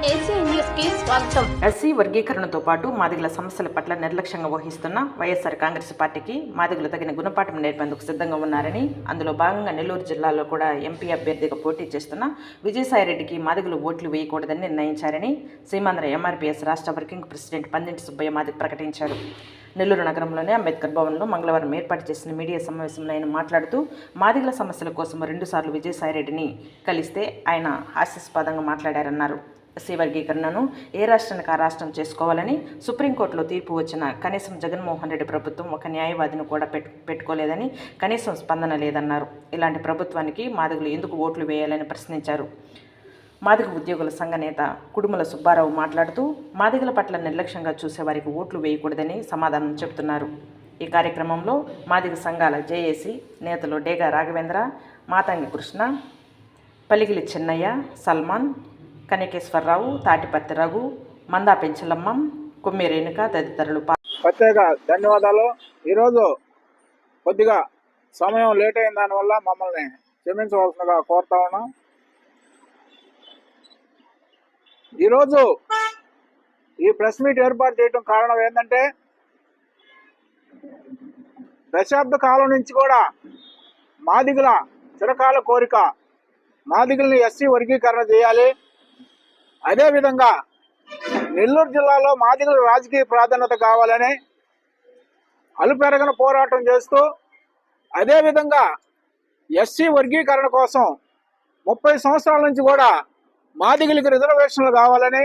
SC వర్గీకరణతో పాటు మాదిగల సమస్యల పట్ల నిర్లక్ష్యంగా వహిస్తున్న వైఎస్ఆర్ కాంగ్రెస్ పార్టీకి మాదిగలు తగిన గుణపాఠం నేర్పేందుకు సిద్ధంగా ఉన్నారని, అందులో భాగంగా నెల్లూరు జిల్లాలో కూడా ఎంపీ అభ్యర్థిగా పోటీ చేస్తున్న విజయసాయిరెడ్డికి మాదిగలు ఓట్లు వేయకూడదని నిర్ణయించారని సీమాంధ్ర ఎంఆర్పీఎస్ రాష్ట్ర వర్కింగ్ ప్రెసిడెంట్ పందింటి సుబ్బయ్య మాదిగ ప్రకటించారు. నెల్లూరు నగరంలోని అంబేద్కర్ భవన్లో మంగళవారం ఏర్పాటు చేసిన మీడియా సమావేశంలో ఆయన మాట్లాడుతూ, మాదిగల సమస్యల కోసం 2 సార్లు విజయసాయిరెడ్డిని కలిస్తే ఆయన హాస్యాస్పదంగా మాట్లాడారన్నారు. ఎస్సీ వర్గీకరణను ఏ రాష్ట్రానికి ఆ రాష్ట్రం చేసుకోవాలని సుప్రీంకోర్టులో తీర్పు వచ్చిన కనీసం జగన్మోహన్ రెడ్డి ప్రభుత్వం ఒక న్యాయవాదిని కూడా పెట్టుకోలేదని, కనీసం స్పందన లేదన్నారు. ఇలాంటి ప్రభుత్వానికి మాదిగలు ఎందుకు ఓట్లు వేయాలని ప్రశ్నించారు. మాదిగ ఉద్యోగుల సంఘ నేత కుడుముల సుబ్బారావు మాట్లాడుతూ, మాదిగల పట్ల నిర్లక్ష్యంగా చూసేవారికి ఓట్లు వేయకూడదని సమాధానం చెబుతున్నారు. ఈ కార్యక్రమంలో మాదిగ సంఘాల జేఏసీ నేతలు డేగా రాఘవేంద్ర, మాతంగి కృష్ణ, పలిగిలి చిన్నయ్య, సల్మాన్, కనకేశ్వరరావు, తాటిపత్తి రఘు, మందా పెంచలమ్మం, కొమ్మి రేణుక తదితరులు. ప్రత్యేక ధన్యవాదాలు. ఈరోజు కొద్దిగా సమయం లేట్ అయిన దానివల్ల మమ్మల్ని క్షమించవలసిందిగా కోరుతా ఉన్నాం. ఈరోజు ఈ ప్రెస్ మీట్ ఏర్పాటు చేయడం కారణం ఏంటంటే, దశాబ్ద కాలం నుంచి కూడా మాదిగల చిరకాల కోరిక మాదిగల్ని ఎస్సీ వర్గీకరణ చేయాలి, అదేవిధంగా నెల్లూరు జిల్లాలో మాదిగల రాజకీయ ప్రాధాన్యత కావాలని అలుపెరగని పోరాటం చేస్తూ, అదేవిధంగా ఎస్సీ వర్గీకరణ కోసం 30 సంవత్సరాల నుంచి కూడా మాదిగలకి రిజర్వేషన్లు కావాలని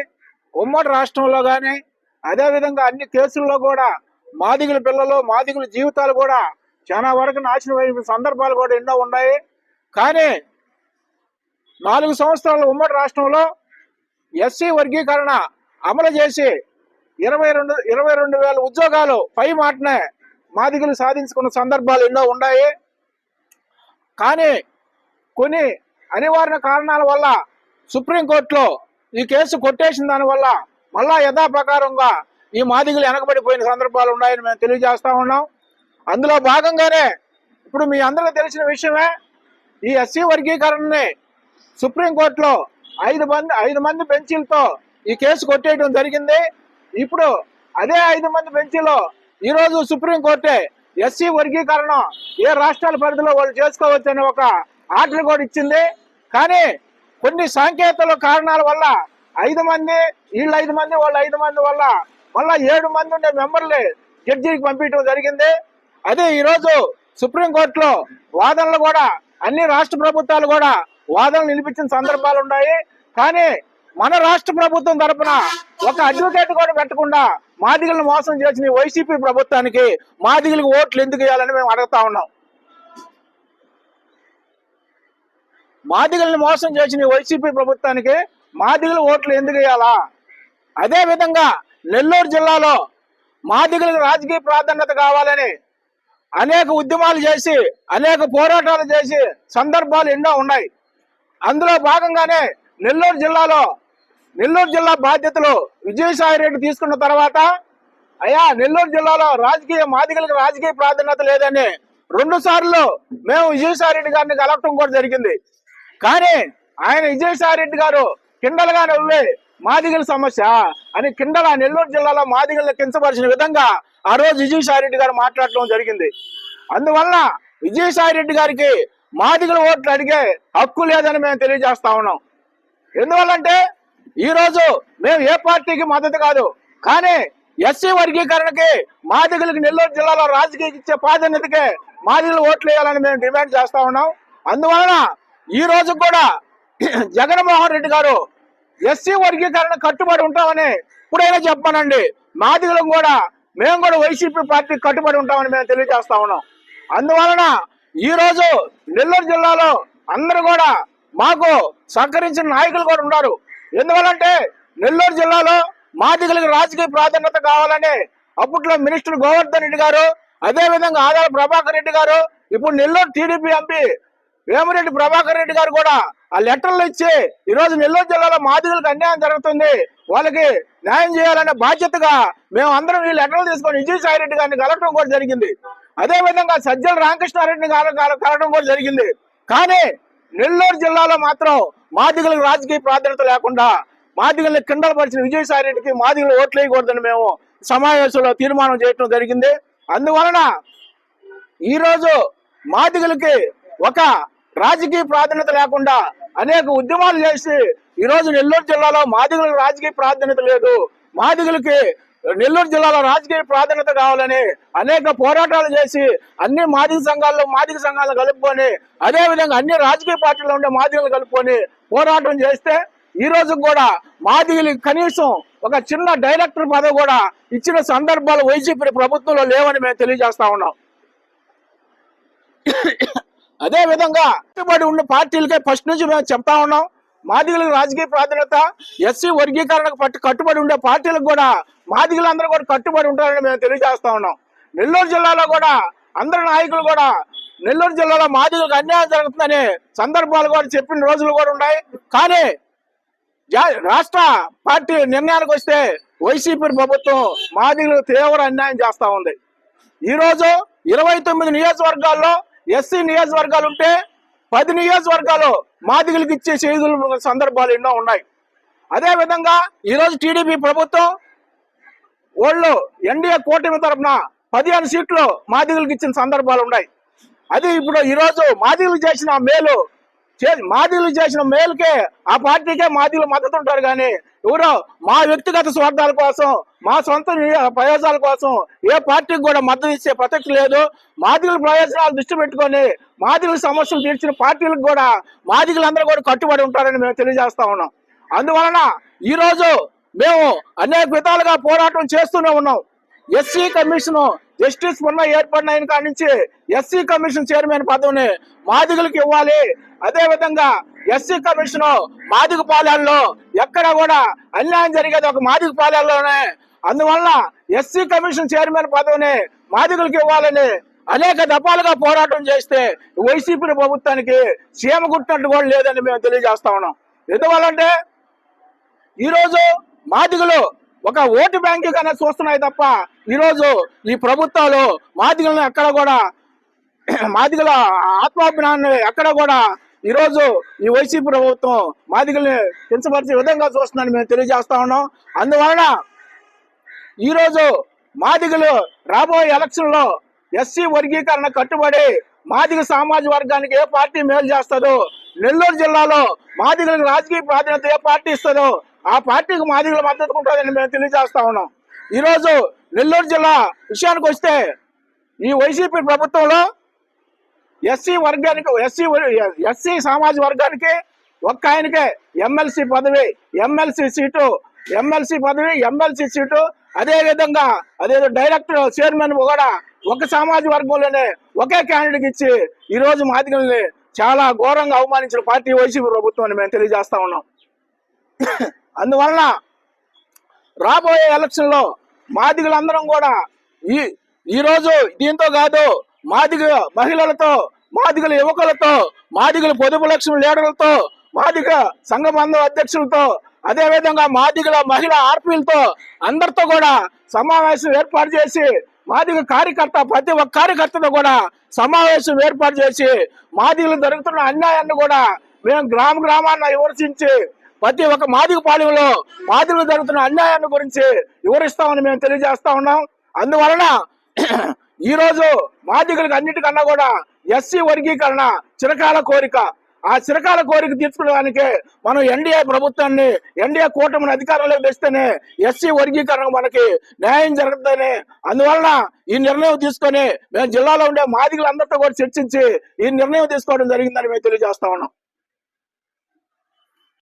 ఉమ్మడి రాష్ట్రంలో కానీ, అదేవిధంగా అన్ని కేసుల్లో కూడా మాదిగల పిల్లలు మాదిగల జీవితాలు కూడా చాలా వరకు నాశనం అయిన సందర్భాలు కూడా ఎన్నో ఉన్నాయి. కానీ 4 సంవత్సరాల ఉమ్మడి రాష్ట్రంలో ఎస్సీ వర్గీకరణ అమలు చేసి 22,000 ఉద్యోగాలు పై మాటనే మాదిగలు సాధించుకున్న సందర్భాలు ఎన్నో ఉన్నాయి. కానీ కొన్ని అనివార్య కారణాల వల్ల సుప్రీంకోర్టులో ఈ కేసు కొట్టేసిన దానివల్ల మళ్ళా యథాప్రకారంగా ఈ మాదిగలు వెనకబడిపోయిన సందర్భాలు ఉన్నాయని మేము తెలియజేస్తా ఉన్నాం. అందులో భాగంగానే ఇప్పుడు మీ అందరికీ తెలిసిన విషయమే, ఈ ఎస్సీ వర్గీకరణని సుప్రీంకోర్టులో 5 మంది బెంచీలతో ఈ కేసు కొట్టేయడం జరిగింది. ఇప్పుడు అదే 5 మంది బెంచీలో ఈరోజు సుప్రీంకోర్టే ఎస్సీ వర్గీకరణ ఏ రాష్ట్రాల పరిధిలో వాళ్ళు చేసుకోవచ్చని ఒక ఆర్డర్ కూడా ఇచ్చింది. కానీ కొన్ని సాంకేతిక కారణాల వల్ల 5 మంది, వీళ్ళు 5 మంది, వాళ్ళు 5 మంది వల్ల మళ్ళా 7 మంది ఉండే మెంబర్లు జడ్జికి పంపించడం జరిగింది. అదే ఈరోజు సుప్రీంకోర్టులో వాదనలు కూడా అన్ని రాష్ట్ర ప్రభుత్వాలు కూడా వాదనలు నిలిపించిన సందర్భాలు ఉన్నాయి. కానీ మన రాష్ట్ర ప్రభుత్వం తరఫున ఒక అడ్వకేట్ కూడా పెట్టకుండా మాదిగలను మోసం చేసిన వైసీపీ ప్రభుత్వానికి మాదిగలకు ఓట్లు ఎందుకు వేయాలని మేము అడుగుతా ఉన్నాం. మాదిగలను మోసం చేసిన వైసీపీ ప్రభుత్వానికి మాదిగల ఓట్లు ఎందుకు వేయాలా? అదేవిధంగా నెల్లూరు జిల్లాలో మాదిగలకు రాజకీయ ప్రాధాన్యత కావాలని అనేక ఉద్యమాలు చేసి అనేక పోరాటాలు చేసి సందర్భాలు ఎన్నో ఉన్నాయి. అందులో భాగంగానే నెల్లూరు జిల్లా బాధ్యతలు విజయసాయిరెడ్డి తీసుకున్న తర్వాత, అయ్యా నెల్లూరు జిల్లాలో మాదిగలకు రాజకీయ ప్రాధాన్యత లేదని 2 సార్లు మేము విజయసాయిరెడ్డి గారిని కలవటం కూడా జరిగింది. కానీ ఆయన విజయసాయిరెడ్డి గారు కిండలుగానే వెళ్ళి మాదిగల సమస్య అని నెల్లూరు జిల్లాలో మాదిగలను కించపరిచిన విధంగా ఆ రోజు విజయసాయిరెడ్డి గారు మాట్లాడటం జరిగింది. అందువల్ల విజయసాయిరెడ్డి గారికి మాదిగల ఓట్లు అడిగే హక్కు లేదని మేము తెలియజేస్తా ఉన్నాం. ఎందువల్లంటే ఈరోజు మేము ఏ పార్టీకి మద్దతు కాదు, కానీ ఎస్సీ వర్గీకరణకి మాదిగలకు నెల్లూరు జిల్లాలో రాజకీయ ఇచ్చే ప్రాధాన్యతకే మాదిగలు ఓట్లు వేయాలని మేము డిమాండ్ చేస్తా ఉన్నాం. అందువలన ఈ రోజు కూడా జగన్మోహన్ రెడ్డి గారు ఎస్సీ వర్గీకరణ కట్టుబడి ఉంటామని ఇప్పుడైనా చెప్పానండి. మాదిగలకు కూడా మేము కూడా వైసీపీ పార్టీకి కట్టుబడి ఉంటామని మేము తెలియజేస్తా ఉన్నాం. అందువలన ఈ రోజు నెల్లూరు జిల్లాలో అందరూ కూడా మాకు సహకరించిన నాయకులు కూడా ఉన్నారు. ఎందువల్లంటే నెల్లూరు జిల్లాలో మాదిగలకు రాజకీయ ప్రాధాన్యత కావాలని అప్పట్లో మినిస్టర్ గోవర్ధన్ రెడ్డి గారు, అదేవిధంగా ఆదాల ప్రభాకర్ రెడ్డి గారు, ఇప్పుడు నెల్లూరు టీడీపీ ఎంపీ వేమిరెడ్డి ప్రభాకర్ రెడ్డి గారు కూడా ఆ లెటర్లు ఇచ్చి ఈరోజు నెల్లూరు జిల్లాలో మాదిగలకు అన్యాయం జరుగుతుంది, వాళ్ళకి న్యాయం చేయాలనే బాధ్యతగా మేము అందరం ఈ లెటర్లు తీసుకొని విజయసాయిరెడ్డి గారిని కలవడం కూడా జరిగింది. అదేవిధంగా సజ్జల రామకృష్ణారెడ్డిని కలవడం కూడా జరిగింది. కానీ నెల్లూరు జిల్లాలో మాత్రం మాదిగలకు రాజకీయ ప్రాధాన్యత లేకుండా మాదిగల్ని కిండలపరిచిన విజయసాయి రెడ్డికి మాదిగలు ఓట్లు వేయకూడదని మేము సమావేశంలో తీర్మానం చేయడం జరిగింది. అందువలన ఈరోజు మాదిగలకి ఒక రాజకీయ ప్రాధాన్యత లేకుండా అనేక ఉద్యమాలు చేసి ఈరోజు నెల్లూరు జిల్లాలో మాదిగలకు రాజకీయ ప్రాధాన్యత లేదు, మాదిగలకి నెల్లూరు జిల్లాలో రాజకీయ ప్రాధాన్యత కావాలని అనేక పోరాటాలు చేసి అన్ని మాదిగ సంఘాలను కలుపుకొని అదేవిధంగా అన్ని రాజకీయ పార్టీల్లో ఉండే మాదిగలు కలుపుకొని పోరాటం చేస్తే ఈ రోజు కూడా మాదిగలకి కనీసం ఒక చిన్న డైరెక్టర్ పదవి కూడా ఇచ్చిన సందర్భాలు వైసీపీ ప్రభుత్వంలో లేవని మేము తెలియజేస్తా ఉన్నాం. అదే విధంగా కట్టుబడి ఉన్న పార్టీలకే ఫస్ట్ నుంచి మేము చెప్తా ఉన్నాం, మాదిగలకు రాజకీయ ప్రాధాన్యత, ఎస్సీ వర్గీకరణకు కట్టుబడి ఉండే పార్టీలకు కూడా మాదిగలందరూ కూడా కట్టుబడి ఉంటారని మేము తెలియజేస్తా ఉన్నాం. నెల్లూరు జిల్లాలో కూడా అందరు నాయకులు కూడా నెల్లూరు జిల్లాలో మాదిగలకు అన్యాయం జరుగుతుందని సందర్భాలు కూడా చెప్పిన రోజులు కూడా ఉన్నాయి. కానీ రాష్ట్ర పార్టీ నిర్ణయానికి వస్తే వైసీపీ ప్రభుత్వం మాదిగలకు తీవ్ర అన్యాయం చేస్తా ఉంది. ఈ రోజు 29 నియోజకవర్గాల్లో ఎస్సీ నియోజకవర్గాలు ఉంటే 10 నియోజకవర్గాలు మాదిగలకు ఇచ్చే చేతుల సందర్భాలు ఎన్నో ఉన్నాయి. అదే విధంగా ఈరోజు టీడీపీ ప్రభుత్వం వాళ్ళు ఎన్డీఏ కూటమి తరఫున 15 సీట్లు మాదిగలకు ఇచ్చిన సందర్భాలు ఉన్నాయి. అది ఇప్పుడు ఈరోజు మాదిగలు చేసిన మేలుకే ఆ పార్టీకే మాదిగలు మద్దతు ఉంటారు. కానీ ఎవరో మా వ్యక్తిగత స్వార్థాల కోసం, మా సొంత ప్రయోజనాల కోసం ఏ పార్టీకి కూడా మద్దతు ఇచ్చే ప్రసక్తి లేదు. మాదిగల ప్రయోజనాలు దృష్టి పెట్టుకొని మాదిగల సమస్యలు తీర్చిన పార్టీలకు కూడా మాదిగలందరూ కూడా కట్టుబడి ఉంటారని మేము తెలియజేస్తా ఉన్నాం. అందువలన ఈరోజు మేము అనేక విధాలుగా పోరాటం చేస్తూనే ఉన్నాం. ఎస్సీ కమిషన్ జస్టిస్ మొన్న ఏర్పడిన కాడి నుంచి ఎస్సీ కమిషన్ చైర్మన్ పదవిని మాదిగలకు ఇవ్వాలి. అదే విధంగా ఎస్సీ కమిషన్ మాదిగ పాలెల్లో ఎక్కడ కూడా అన్యాయం జరిగేది ఒక మాదిగ పాలెల్లోనే. అందువల్ల ఎస్సీ కమిషన్ చైర్మన్ పదవిని మాదిగలకు ఇవ్వాలని అనేక దఫాలుగా పోరాటం చేస్తే వైసీపీ ప్రభుత్వానికి సీమ గుట్టినట్టు కూడా లేదని మేము తెలియజేస్తా ఉన్నాం. ఎందువల్లంటే ఈరోజు మాదిగలు ఒక ఓటు బ్యాంకుగానే చూస్తున్నాయి తప్ప ఈరోజు ఈ ప్రభుత్వాలు మాదిగలను ఎక్కడ కూడా మాదిగల ఆత్మాభిమానాన్ని ఎక్కడ కూడా ఈరోజు ఈ వైసీపీ ప్రభుత్వం మాదిగల్ని కించపరిచే విధంగా చూస్తుందని మేము తెలియజేస్తా ఉన్నాం. అందువలన ఈరోజు మాదిగలు రాబోయే ఎలక్షన్లో ఎస్సీ వర్గీకరణ కట్టుబడి మాదిగ సామాజిక వర్గానికి ఏ పార్టీ మేలు చేస్తుందో, నెల్లూరు జిల్లాలో మాదిగలకు రాజకీయ ప్రాధాన్యత ఏ పార్టీ ఇస్తుందో ఆ పార్టీకి మాదిగల మద్దతు ఉంటుందని మేము తెలియజేస్తా ఉన్నాం. ఈరోజు నెల్లూరు జిల్లా విషయానికి వస్తే ఈ వైసీపీ ప్రభుత్వంలో ఎస్సీ సామాజిక వర్గానికి ఒక్క ఆయనకే ఎమ్మెల్సీ పదవి, ఎమ్మెల్సీ సీటు, అదే విధంగా అదేదో డైరెక్టర్ చైర్మన్ కూడా ఒక సామాజిక వర్గంలోనే ఒకే క్యాండిడేట్ ఇచ్చి ఈరోజు మాదిగల్ని చాలా ఘోరంగా అవమానించిన పార్టీ వైసీపీ ప్రభుత్వం అని మేము తెలియజేస్తా ఉన్నాం. అందువలన రాబోయే ఎలక్షన్లో మాదిగలందరం కూడా ఈరోజు దీంతో కాదు, మాదిగ మహిళలతో, మాదిగల యువకులతో, మాదిగల పొదుపు లక్ష్మి లీడర్లతో, మాదిగ సంఘ బంధు అధ్యక్షులతో, అదేవిధంగా మాదిగల మహిళా ఆర్పీలతో అందరితో కూడా సమావేశం ఏర్పాటు చేసి మాదిగ ప్రతి ఒక్క కార్యకర్తతో కూడా సమావేశం ఏర్పాటు చేసి మాదిగలు జరుగుతున్న అన్యాయాన్ని కూడా మేము గ్రామాన్ని విమర్శించి ప్రతి ఒక్క మాదిగ పాలెంలో మాదిగలు జరుగుతున్న అన్యాయాన్ని గురించి వివరిస్తామని మేము తెలియజేస్తా ఉన్నాం. అందువలన ఈరోజు మాదిగలకు అన్నిటికన్నా కూడా ఎస్సీ వర్గీకరణ చిరకాల కోరిక. ఆ చిరకాల కోరిక తీర్చుకోవడానికే మనం ఎన్డీఏ కూటమిని అధికారంలోకి తెస్తేనే ఎస్సీ వర్గీకరణ మనకి న్యాయం జరుగుతుందని, అందువలన ఈ నిర్ణయం తీసుకొని మేము జిల్లాలో ఉండే మాదిగలందరితో కూడా చర్చించి ఈ నిర్ణయం తీసుకోవడం జరిగిందని మేము తెలియజేస్తా ఉన్నాం.